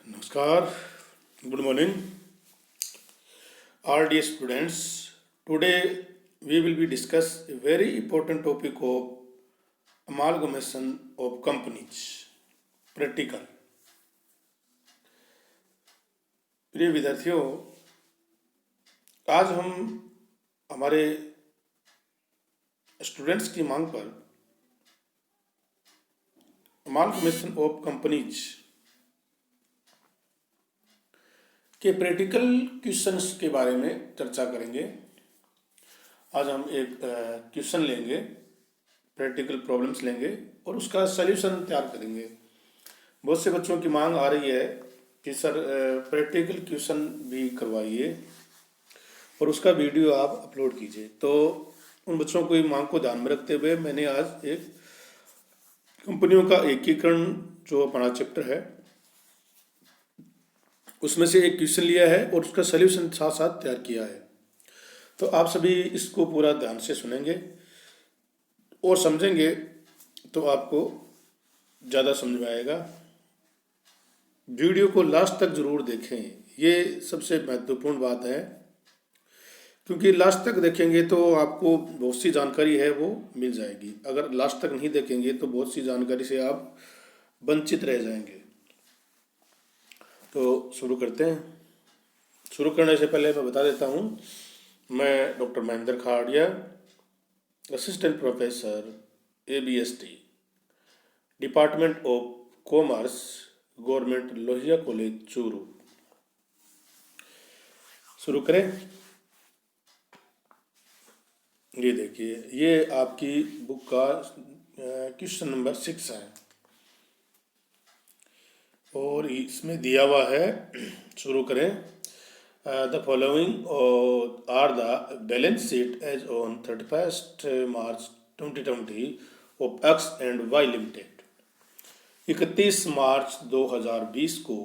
Namaskar, good morning, all dear students. Today we will be discuss a very important topic of amalgamation of companies, practical. प्रिय विद्यार्थियों, आज हम हमारे students की मांग पर अमालगमेशन ऑफ कंपनीज के प्रैक्टिकल क्वेश्चंस के बारे में चर्चा करेंगे। आज हम एक क्वेश्चन लेंगे, प्रैक्टिकल प्रॉब्लम्स लेंगे और उसका सल्यूशन तैयार करेंगे। बहुत से बच्चों की मांग आ रही है कि सर प्रैक्टिकल क्वेश्चन भी करवाइए और उसका वीडियो आप अपलोड कीजिए। तो उन बच्चों को मांग को ध्यान में रखते हुए मैंने आज एक कंपनियों का एकीकरण जो हमारा चैप्टर है उसमें से एक क्वेश्चन लिया है और उसका सल्यूशन साथ साथ तैयार किया है। तो आप सभी इसको पूरा ध्यान से सुनेंगे और समझेंगे तो आपको ज़्यादा समझ में आएगा। वीडियो को लास्ट तक जरूर देखें, ये सबसे महत्वपूर्ण बात है, क्योंकि लास्ट तक देखेंगे तो आपको बहुत सी जानकारी है वो मिल जाएगी। अगर लास्ट तक नहीं देखेंगे तो बहुत सी जानकारी से आप वंचित रह जाएंगे। तो शुरू करते हैं। शुरू करने से पहले मैं बता देता हूँ, मैं doctor Mahendra Khadia, assistant professor ABST, department of commerce, government Lohia college Churu. शुरू करें। ये देखिए, ये आपकी बुक का क्वेश्चन नंबर 6 है और इसमें दिया हुआ है। शुरू करें। The following are the balance sheet as on 31 March 2020 of X and Y limited. 31 March 2020 को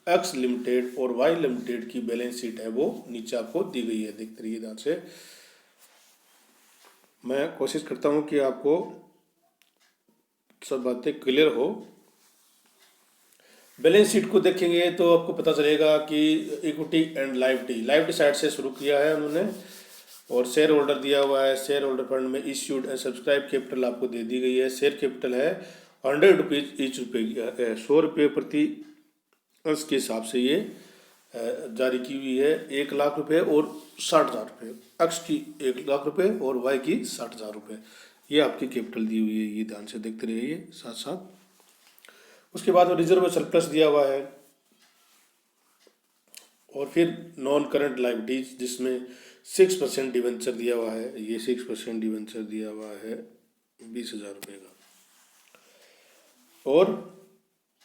एक्स लिमिटेड और वाई लिमिटेड की बैलेंस शीट है वो नीचे आपको दी गई है। देखते रहिए ध्यान से। मैं कोशिश करता हूँ कि आपको सब बातें क्लियर हो। बैलेंस शीट को देखेंगे तो आपको पता चलेगा कि इक्विटी एंड लाइबिलिटी साइड से शुरू किया है उन्होंने और शेयर होल्डर दिया हुआ है। शेयर होल्डर फंड में इश्यूड एंड सब्सक्राइब कैपिटल आपको दे दी गई है। शेयर कैपिटल है 100 रुपीज ईच रुपये, 100 रुपये प्रति अंश के हिसाब से ये जारी की हुई है। 1 लाख रुपये और 60,000 रुपये, एक्स की 1 लाख रुपये और वाई की 60,000 रुपये, ये आपकी कैपिटल दी हुई है। ये ध्यान से देखते रहिए साथ साथ। उसके बाद रिजर्व सरप्लस दिया हुआ है और फिर नॉन करंट लाइबिलिटीज जिसमें 6% डिवेंचर दिया हुआ है। ये 6% डिवेंचर दिया हुआ है 20,000 रुपये का। और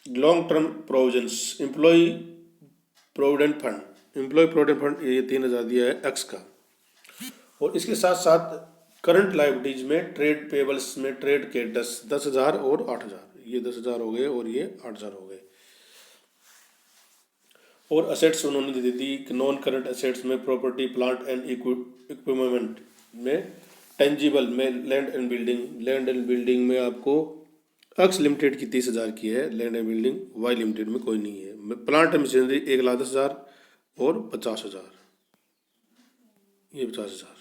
long term provisions, employ provident fund ये 3,000 दिया है एक्स का। और इसके साथ साथ करंट लाइबिलिटीज में ट्रेड पेबल्स में ट्रेड के 10,000 और 8,000, ये 10,000 हो गए और ये 8,000 हो गए। और असेट्स उन्होंने दे दी कि नॉन करंट असेट्स में प्रॉपर्टी प्लांट एंड इक्विपमेंट में, टेंजिबल में लैंड एंड बिल्डिंग में आपको एक्स लिमिटेड की 30,000 की है। Land and building Y limited में कोई नहीं है। प्लांट एंड मशीनरी 1,10,000 और 50,000, ये 50,000।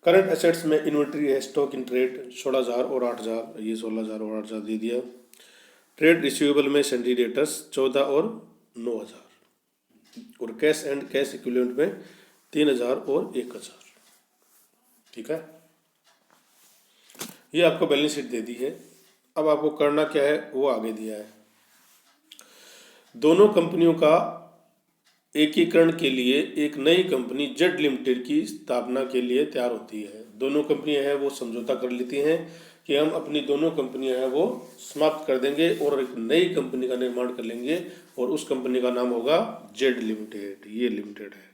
करंट एसेट्स में इन्वेंट्री है, स्टॉक इन ट्रेड 16,000 और 8,000, ये 16,000 और 8,000 दे दिया। ट्रेड रिसीवेबल में सैंडरी डेटर्स 14 और 9,000 और कैश एंड कैश इक्विवेलेंट में 3,000 और 1,000। ठीक है, ये आपको बैलेंस शीट दे दी है। अब आपको करना क्या है वो आगे दिया है। दोनों कंपनियों का एकीकरण के लिए एक नई कंपनी जेड लिमिटेड की स्थापना के लिए तैयार होती है। दोनों कंपनियां हैं वो समझौता कर लेती हैं कि हम अपनी दोनों कंपनियां हैं वो समाप्त कर देंगे और एक नई कंपनी का निर्माण कर लेंगे और उस कंपनी का नाम होगा जेड लिमिटेड। ये लिमिटेड है।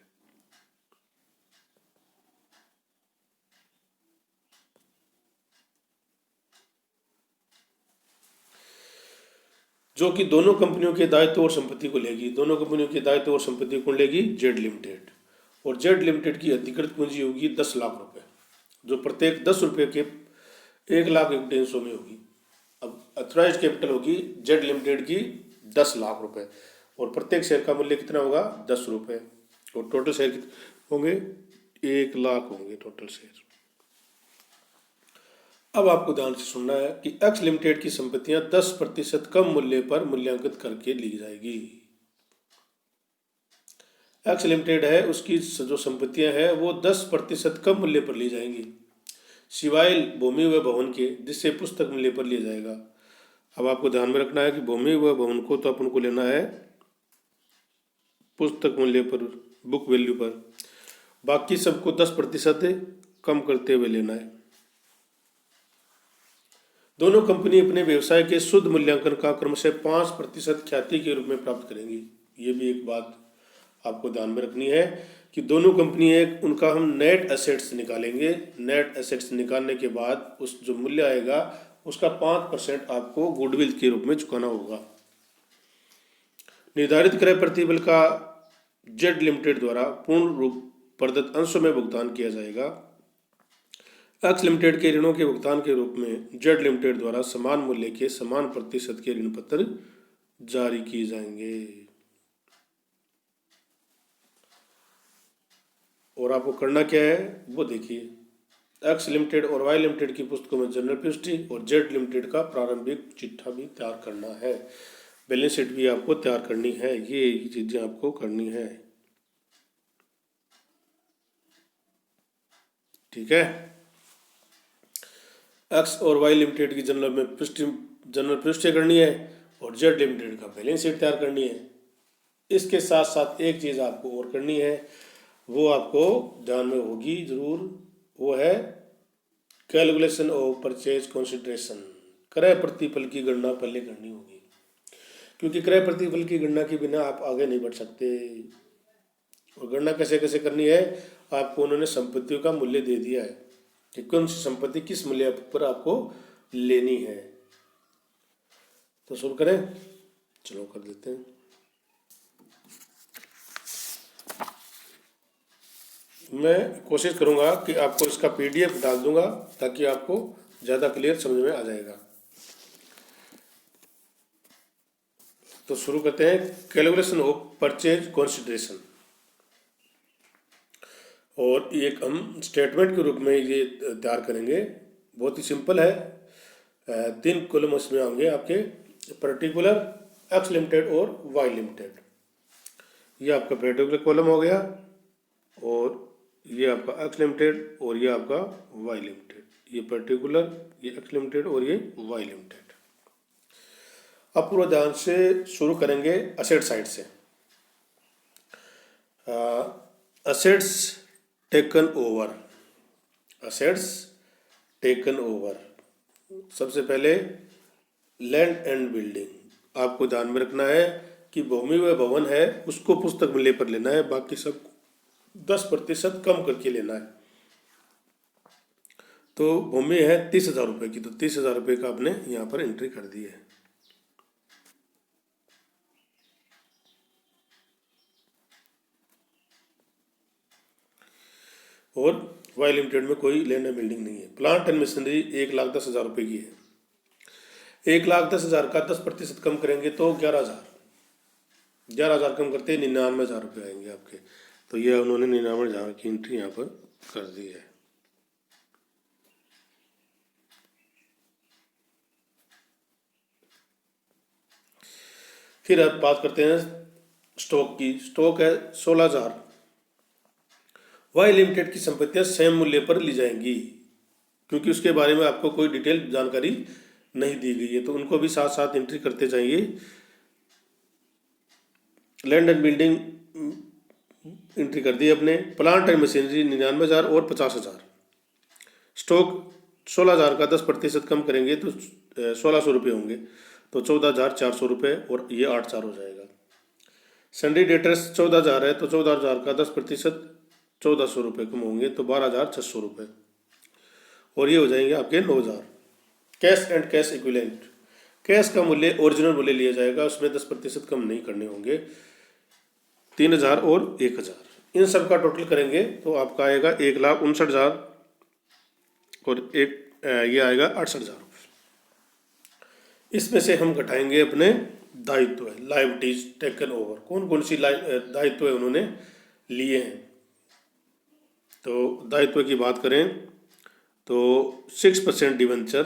जो कि दोनों कंपनियों के दायित्व और संपत्ति को लेगी। दोनों कंपनियों के दायित्व और संपत्ति को लेगी जेड लिमिटेड। और जेड लिमिटेड की अधिकृत पूंजी होगी 10 लाख रुपए, जो प्रत्येक 10 रुपये के 1 लाख इक्विटी में होगी। अब अथॉराइज्ड कैपिटल होगी जेड लिमिटेड की 10 लाख रुपए, और प्रत्येक शेयर का मूल्य कितना होगा 10 रुपये, और टोटल शेयर कितने होंगे 1 लाख होंगे टोटल शेयर। अब आपको ध्यान से सुनना है कि एक्स लिमिटेड की संपत्तियां 10% कम मूल्य पर मूल्यांकित करके ली जाएगी। एक्स लिमिटेड है, उसकी जो संपत्तियां हैं वो 10% कम मूल्य पर ली जाएंगी, सिवाय भूमि व भवन के, जिससे पुस्तक मूल्य पर लिया जाएगा। अब आपको ध्यान में रखना है कि भूमि व भवन को तो अपन को लेना है पुस्तक मूल्य पर, बुक वैल्यू पर, बाकी सबको 10% कम करते हुए लेना है। दोनों कंपनी अपने व्यवसाय के शुद्ध मूल्यांकन का क्रमशः 5% ख्याति के रूप में प्राप्त करेंगी। ये भी एक बात आपको ध्यान में रखनी है कि दोनों कंपनी एक उनका हम नेट एसेट्स निकालेंगे। नेट एसेट्स निकालने के बाद उस जो मूल्य आएगा उसका 5% आपको गुडविल के रूप में चुकाना होगा। निर्धारित क्रय प्रतिबल का जेड लिमिटेड द्वारा पूर्ण रूप प्रदत्त अंशों में भुगतान किया जाएगा। एक्स लिमिटेड के ऋणों के भुगतान के रूप में जेड लिमिटेड द्वारा समान मूल्य के समान प्रतिशत के ऋण पत्र जारी किए जाएंगे। और आपको करना क्या है वो देखिए। एक्स लिमिटेड और वाई लिमिटेड की पुस्तकों में जनरल प्रविष्टि और जेड लिमिटेड का प्रारंभिक चिट्ठा भी तैयार करना है। बैलेंस शीट भी आपको तैयार करनी है। ये चीजें आपको करनी है, ठीक है। एक्स और वाई लिमिटेड की जनरल प्रविष्टि करनी है और जेड लिमिटेड का बैलेंस शीट तैयार करनी है। इसके साथ साथ एक चीज आपको और करनी है, वो आपको ध्यान में होगी जरूर, वो है कैलकुलेशन ऑफ परचेज कंसिडरेशन। क्रय प्रतिफल की गणना पहले करनी होगी, क्योंकि क्रय प्रतिफल की गणना के बिना आप आगे नहीं बढ़ सकते। और गणना कैसे कैसे करनी है, आपको उन्होंने संपत्तियों का मूल्य दे दिया है कि कौन सी संपत्ति किस मूल्य पर आपको लेनी है। तो शुरू करें, चलो कर देते हैं। मैं कोशिश करूंगा कि आपको इसका पीडीएफ डाल दूंगा ताकि आपको ज़्यादा क्लियर समझ में आ जाएगा। तो शुरू करते हैं। कैलकुलेशन ऑफ परचेज कंसिडरेशन, और एक हम स्टेटमेंट के रूप में ये तैयार करेंगे। बहुत ही सिंपल है, 3 कॉलम इसमें होंगे आपके, पर्टिकुलर, एक्स लिमिटेड और वाई लिमिटेड। ये आपका पर्टिकुलर कॉलम हो गया, और ये आपका एक्स लिमिटेड और ये आपका वाई लिमिटेड। ये पर्टिकुलर, ये एक्स लिमिटेड और ये वाई लिमिटेड। अब पूरा ध्यान से शुरू करेंगे असेट साइड से। Assets taken over, assets taken over. सबसे पहले लैंड एंड बिल्डिंग। आपको ध्यान में रखना है कि भूमि व भवन है उसको पुस्तक मूल्य पर लेना है, बाकी सब 10% कम करके लेना है। तो भूमि है 30,000 रुपये की, तो 30,000 रुपये का आपने यहाँ पर एंट्री कर दी है। और वाई लिमिटेड में कोई लैंड एंड बिल्डिंग नहीं है। प्लांट एंड मशीनरी 1,10,000 रुपये की है। 1,10,000 का 10% कम करेंगे तो 11,000 कम करते 99,000 रुपये आएंगे आपके। तो ये उन्होंने 99,000 की एंट्री यहाँ पर कर दी है। फिर अब बात करते हैं स्टॉक की। स्टॉक है 16,000। वाई लिमिटेड की संपत्तियां सेम मूल्य पर ली जाएंगी, क्योंकि उसके बारे में आपको कोई डिटेल जानकारी नहीं दी गई है, तो उनको भी साथ साथ एंट्री करते जाइए। लैंड एंड बिल्डिंग एंट्री कर दी अपने। प्लांट एंड मशीनरी 99,000 और 50,000। स्टॉक 16,000 का 10% कम करेंगे तो 1,600 रुपये होंगे, तो 14,400 रुपये, और ये 8,400 हो जाएगा। सन्डी डेटर्स 14,000 है, तो 14,000 का 10% 1,400 रुपये कम होंगे, तो 12,600 रुपये, और ये हो जाएंगे आपके 9,000। Cash and cash equivalent. Cash का मूल्य ओरिजिनल मूल्य लिया जाएगा, उसमें 10% कम नहीं करने होंगे। 3,000 और 1,000, इन सब का टोटल करेंगे तो आपका आएगा 1,59,000, और ये आएगा 68,000। इसमें से हम घटाएंगे अपने दायित्व है, लायबिलिटीज टेकन ओवर, कौन कौन सी दायित्व है उन्होंने लिए हैं। तो दायित्व की बात करें तो 6% डिवेंचर,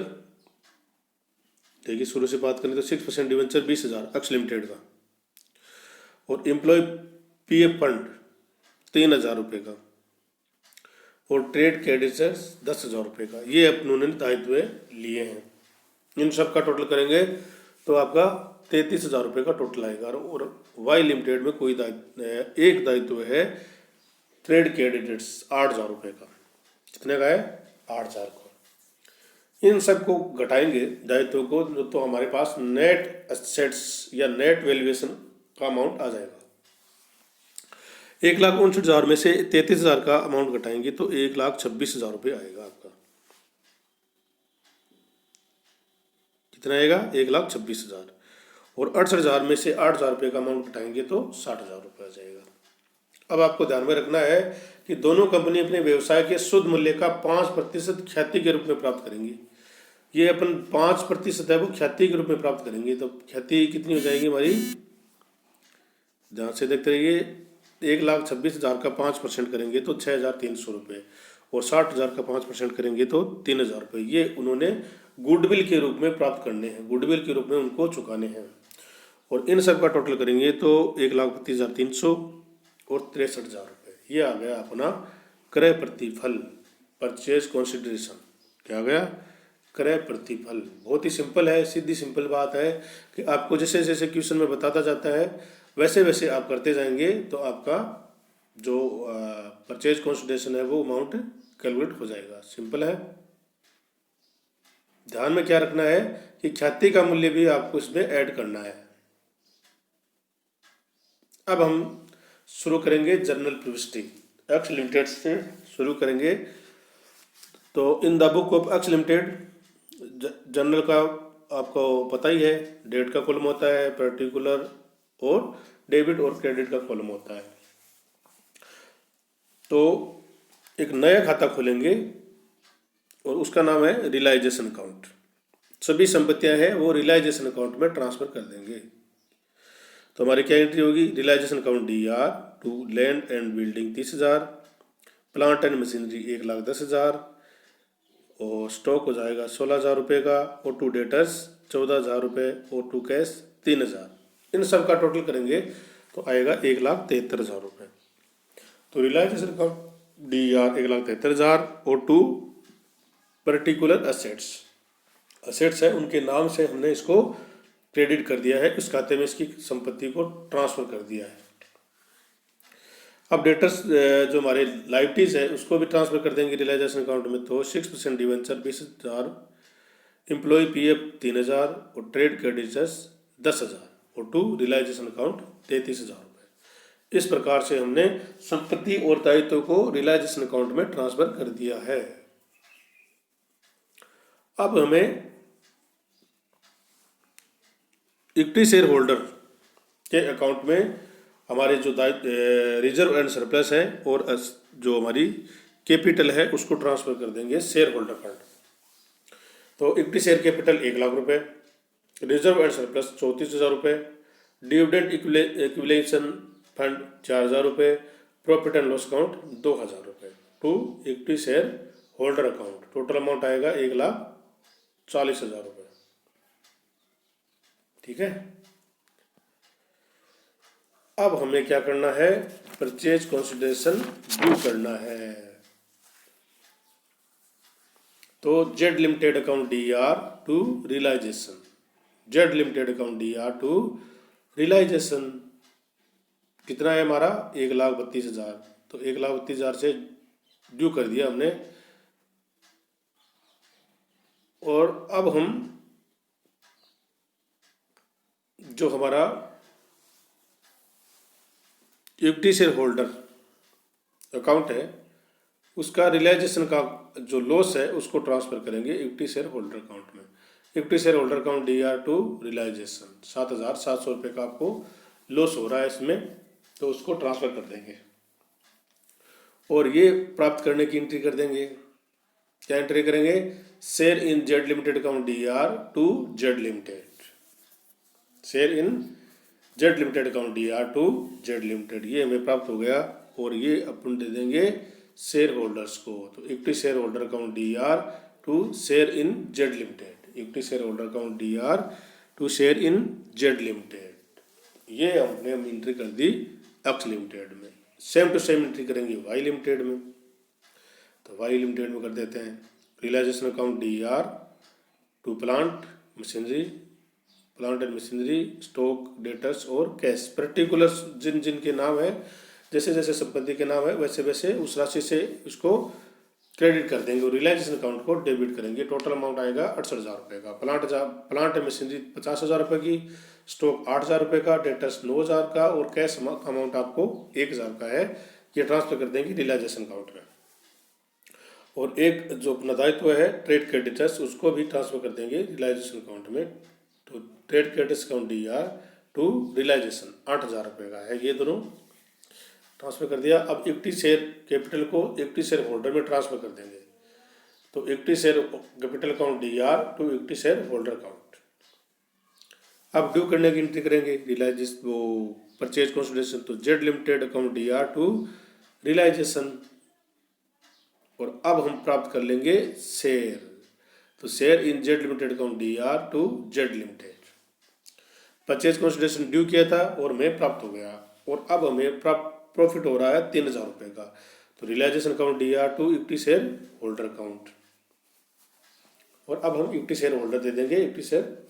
देखिए शुरू से बात करें तो 6% डिवेंचर 20,000 अक्ष लिमिटेड का, और एम्प्लॉय पीएफ फंड 3,000 रुपये का, और ट्रेड क्रेडिटर्स 10,000 रुपये का, ये उन्होंने दायित्व लिए हैं। इन सब का टोटल करेंगे तो आपका 33,000 रुपये का टोटल आएगा। और वाई लिमिटेड में कोई एक दायित्व है ट्रेड क्रेडिटर्स 8,000 रुपये का, कितने का है 8,000 का। इन सब को घटाएंगे दायित्व को, तो हमारे पास नेट एसेट्स या नेट वैल्यूएशन का अमाउंट आ जाएगा। 1,59,000 में से 33,000 का अमाउंट घटाएंगे तो 1,26,000 रुपये आएगा आपका। कितना आएगा 1,26,000, और 68,000 में से 8,000 रुपये का अमाउंट घटाएंगे तो 60,000 रुपये आ जाएगा। अब आपको ध्यान में रखना है कि दोनों कंपनी अपने व्यवसाय के शुद्ध मूल्य का 5% ख्याति के रूप में प्राप्त करेंगी। ये अपन 5% है वो ख्याति के रूप में प्राप्त करेंगे, तो ख्याति कितनी हो जाएगी हमारी, ध्यान से देखते रहिए। 1,26,000 का 5% करेंगे तो 6,300 रुपये, और 60,000 का 5% करेंगे तो 3,000 रुपये। ये उन्होंने गुडविल के रूप में प्राप्त करने हैं, गुडविल के रूप में उनको चुकाने हैं। और इन सब का टोटल करेंगे तो 1,32,300 और 63,000 रुपये। ये आ गया अपना क्रय प्रतिफल, परचेज कॉन्सिडरेशन। क्या आ गया, क्रय प्रतिफल। बहुत ही सिंपल है, सीधी सिंपल बात है कि आपको जैसे जैसे क्वेश्चन में बताता जाता है वैसे वैसे आप करते जाएंगे तो आपका जो परचेज कॉन्सिडरेशन है वो अमाउंट कैलकुलेट हो जाएगा। सिंपल है। ध्यान में क्या रखना है कि ख्याति का मूल्य भी आपको इसमें ऐड करना है। अब हम शुरू करेंगे जर्नल प्रविष्टि, एक्स लिमिटेड से शुरू करेंगे। तो in the book of x limited, journal का आपको पता ही है, डेट का कॉलम होता है, पर्टिकुलर और डेबिट और क्रेडिट का कॉलम होता है। तो एक नया खाता खोलेंगे और उसका नाम है रियलाइजेशन अकाउंट। सभी संपत्तियां हैं वो रियलाइजेशन अकाउंट में ट्रांसफर कर देंगे। तो हमारी क्या एंट्री होगी, realisation account DR to land and building 30,000, plant and machinery 1,10,000, और स्टॉक हो जाएगा 16,000 रुपये का, और टू डेटर्स 14,000 रुपये, और टू कैश 3,000। इन सब का टोटल करेंगे तो आएगा 1,73,000 रुपये। तो रियलाइजेशन अकाउंट DR 1,73,000, और टू पर्टिकुलर असेट्स है उनके नाम से हमने इसको क्रेडिट कर दिया है, इस खाते में इसकी संपत्ति को ट्रांसफर कर दिया है। अब डेटर्स जो हमारे लाइबिलिटीज है उसको भी ट्रांसफर कर देंगे रियलाइजेशन अकाउंट में। तो 6% डिवेंचर 20,000, एम्प्लॉय PF 3,000, और ट्रेड क्रेडिटर्स 10,000, और टू रियलाइजेशन अकाउंट 33,000 रुपये। इस प्रकार से हमने संपत्ति और दायित्व को रियलाइजेशन अकाउंट में ट्रांसफर कर दिया है। अब हमें इक्विटी शेयर होल्डर के अकाउंट में हमारे जो रिजर्व एंड सरप्लस है और जो हमारी कैपिटल है उसको ट्रांसफर कर देंगे शेयर होल्डर फंड। तो इक्विटी शेयर कैपिटल 1,00,000 रुपये, रिजर्व एंड सरप्लस 34,000 रुपये, डिविडेंड इक्विलेशन फंड 4,000 रुपये, प्रॉफिट एंड लॉस अकाउंट 2,000 रुपये, to equity share holder account. Total amount आएगा 1,40,000 रुपये। ठीक है। अब हमें क्या करना है, परचेज कंसिडरेशन ड्यू करना है। तो Z limited account DR to realisation, Z limited account DR to realisation कितना है हमारा 1,32,000। तो 1,32,000 से ड्यू कर दिया हमने। और अब हम जो हमारा इक्विटी शेयर होल्डर अकाउंट है उसका रियलाइजेशन का जो लॉस है उसको ट्रांसफर करेंगे इक्विटी शेयर होल्डर अकाउंट में। Equity share holder account DR to realisation 7,700 रुपये का आपको लॉस हो रहा है इसमें, तो उसको ट्रांसफर कर देंगे और ये प्राप्त करने की एंट्री कर देंगे। क्या एंट्री करेंगे, share in Z limited account DR to Z limited. Share in Z limited account DR to Z limited, ये हमें प्राप्त हो गया। और ये अपन दे देंगे शेयर होल्डर्स को। तो equity share holder account DR to share in Z limited, equity share holder account DR to share in Z limited, ये हमने एंट्री कर दी एक्स लिमिटेड में। सेम टू सेम एंट्री करेंगे वाई लिमिटेड में। तो वाई लिमिटेड में कर देते हैं realisation account DR to plant and machinery, stock, debtors और कैश। पर्टिकुलर जिन जिन के नाम है, जैसे जैसे संपत्ति के नाम है वैसे वैसे उस राशि से उसको क्रेडिट कर देंगे और रियलाइजेशन अकाउंट को डेबिट करेंगे। टोटल अमाउंट आएगा 68,000 रुपये का। प्लांट एंड मशीनरी 50,000 रुपये की, स्टॉक 8,000 रुपये का, डेटर्स 9,000 का और कैश अमाउंट आपको 1,000 का है। ये ट्रांसफर कर देंगे रियलाइजेशन अकाउंट में। और एक जो अपना दायित्व है ट्रेड क्रेडिटर्स, उसको भी ट्रांसफर कर देंगे रियलाइजेशन अकाउंट में। तो trade creditors account DR to realisation 8,000 रुपये का है, ये दोनों ट्रांसफर कर दिया। अब इक्विटी शेयर कैपिटल को इक्विटी शेयर होल्डर में ट्रांसफर कर देंगे। तो equity share capital account DR to equity share holder account. अब ड्यू करने की एंट्री करेंगे रियलाइजेशन, वो परचेज कंसिडरेशन, तो Z limited account DR to realisation. और अब हम प्राप्त कर लेंगे शेयर, तो share in Z limited account DR to Z limited. Purchase consideration due किया था और हमें प्राप्त हो गया। और अब हमें प्रॉफिट हो रहा है 3,000 रुपये का। तो realisation account DR to equity share holder account. और अब हम इक्विटी शेयर होल्डर दे देंगे, इक्विटी शेयर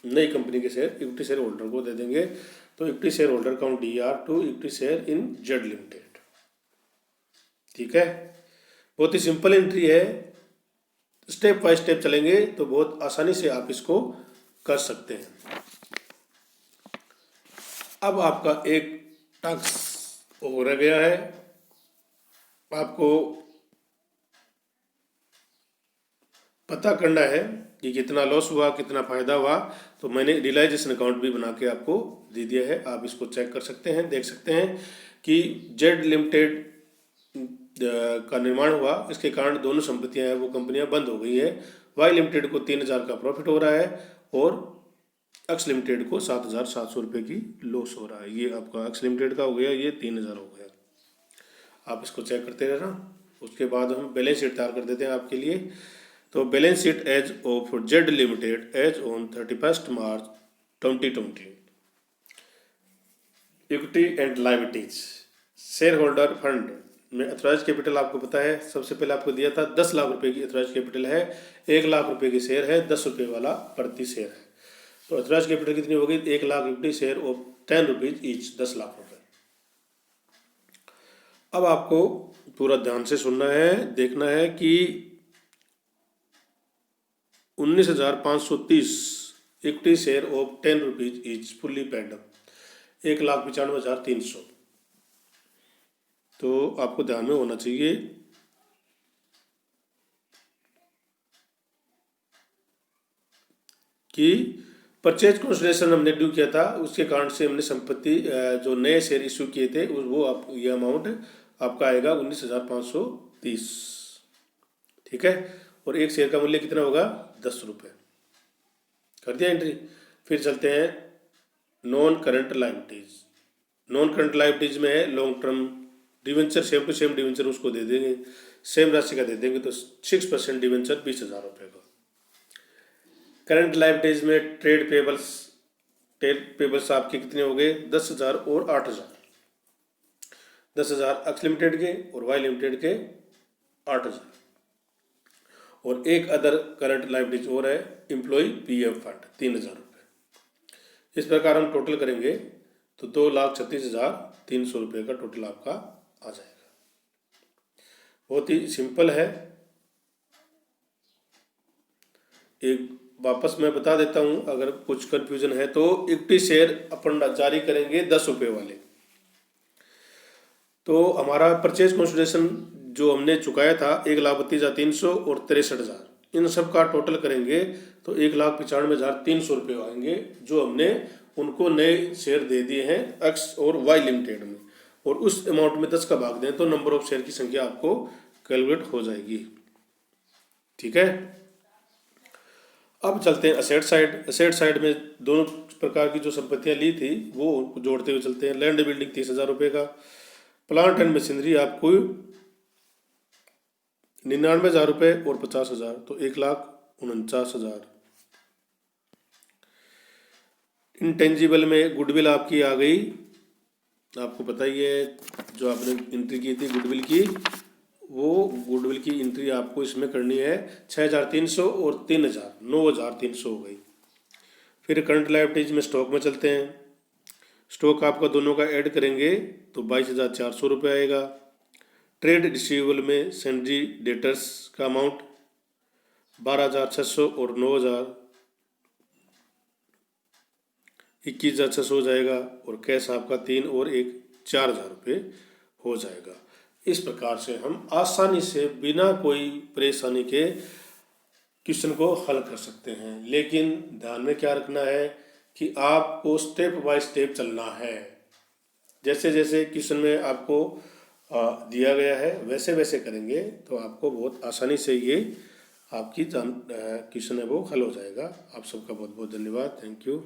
नई कंपनी के शेयर इक्विटी शेयर होल्डर को दे देंगे। तो equity share holder account DR to equity share in Z limited. ठीक है, बहुत ही सिंपल एंट्री है। स्टेप बाय स्टेप चलेंगे तो बहुत आसानी से आप इसको कर सकते हैं। अब आपका एक टास्क हो रह गया है, आपको पता करना है कि कितना लॉस हुआ कितना फायदा हुआ। तो मैंने रियलाइजेशन अकाउंट भी बना के आपको दे दिया है, आप इसको चेक कर सकते हैं, देख सकते हैं कि जेड लिमिटेड का निर्माण हुआ, इसके कारण दोनों संपत्तियां हैं वो कंपनियां बंद हो गई है। वाई लिमिटेड को 3,000 का प्रॉफिट हो रहा है और एक्स लिमिटेड को 7,700 रुपये की लॉस हो रहा है। ये आपका एक्स लिमिटेड का हो गया, ये 3,000 हो गया। आप इसको चेक करते रहना। उसके बाद हम बैलेंस शीट तैयार कर देते हैं आपके लिए। तो balance sheet as of Z limited as on 31 March 2020। Equity and liabilities, share holder fund में अथराइज कैपिटल आपको पता है, सबसे पहले आपको दिया था 10 लाख रुपए की अथराइज कैपिटल है। 1 लाख रुपए की शेयर है, 10 रुपये वाला प्रति शेयर है। तो अथराइज कैपिटल कितनी होगी? 1 lakh equity share of 10 rupees each, 10 lakh रुपए। अब आपको पूरा ध्यान से सुनना है, देखना है कि 19,530 equity share of 10 rupees each fully paid up, 1,95,300। तो आपको ध्यान में होना चाहिए कि परचेज कंसिडरेशन हमने ड्यू किया था, उसके कारण से हमने संपत्ति जो नए शेयर इश्यू किए थे वो आप ये अमाउंट आपका आएगा 19,530। ठीक है, और एक शेयर का मूल्य कितना होगा? 10 रुपये। कर दिया एंट्री। फिर चलते हैं non current liabilities. Non current liabilities में है long term debenture, same to same debenture उसको दे देंगे, सेम राशि का दे देंगे। तो 6% डिवेंचर 20,000 रुपये का। करंट लायबिलिटीज में ट्रेड पेबल्स आपके कितने हो गए? 10,000 और 8,000। 10,000 एक्स लिमिटेड के और वाई लिमिटेड के 8,000। और एक अदर करंट लायबिलिटीज और है एम्प्लॉय PF फंड 3,000 रुपये। इस प्रकार हम टोटल करेंगे तो 2,36,300 रुपये का टोटल आपका आ जाएगा। बहुत ही सिंपल है। एक वापस मैं बता देता हूं, अगर कुछ कंफ्यूजन है तो इक्विटी शेयर अपन जारी करेंगे 10 रुपये वाले। तो हमारा परचेज कंसिडरेशन जो हमने चुकाया था 1,32,300 और 63,000, इन सब का टोटल करेंगे तो 1,95,300 रुपये आएंगे, जो हमने उनको नए शेयर दे दिए हैं एक्स और वाई लिमिटेड में। और उस अमाउंट में 10 का भाग दें तो नंबर ऑफ शेयर की संख्या आपको कैलकुलेट हो जाएगी। ठीक है, अब चलते हैं असेट साइड। असेट साइड में दोनों प्रकार की जो संपत्तियां ली थी वो जोड़ते हुए चलते हैं। लैंड बिल्डिंग 30,000 रुपये का, प्लांट एंड मशीनरी आपको 99,000 रुपये और 50,000, तो 1,49,000। इंटेंजिबल में गुडविल आपकी आ गई, आपको पता ही है जो आपने एंट्री की थी गुडविल की, वो गुडविल की एंट्री आपको इसमें करनी है 6,300 और 3,000, 9,300 हो गई। फिर करंट लायबिलिटीज में स्टॉक में चलते हैं। स्टॉक आपका दोनों का ऐड करेंगे तो 22,400 रुपये आएगा। ट्रेड रिसीवेबल में सैंड्री डेटर्स का अमाउंट 12,600 और 9,000, 21,600 हो जाएगा। और कैश आपका 3 और 1 4,000 रुपये हो जाएगा। इस प्रकार से हम आसानी से बिना कोई परेशानी के क्वेश्चन को हल कर सकते हैं। लेकिन ध्यान में क्या रखना है कि आपको स्टेप बाय स्टेप चलना है। जैसे जैसे क्वेश्चन में आपको दिया गया है वैसे वैसे करेंगे तो आपको बहुत आसानी से ये आपकी क्वेश्चन है वो हल हो जाएगा। आप सबका बहुत बहुत धन्यवाद। Thank you.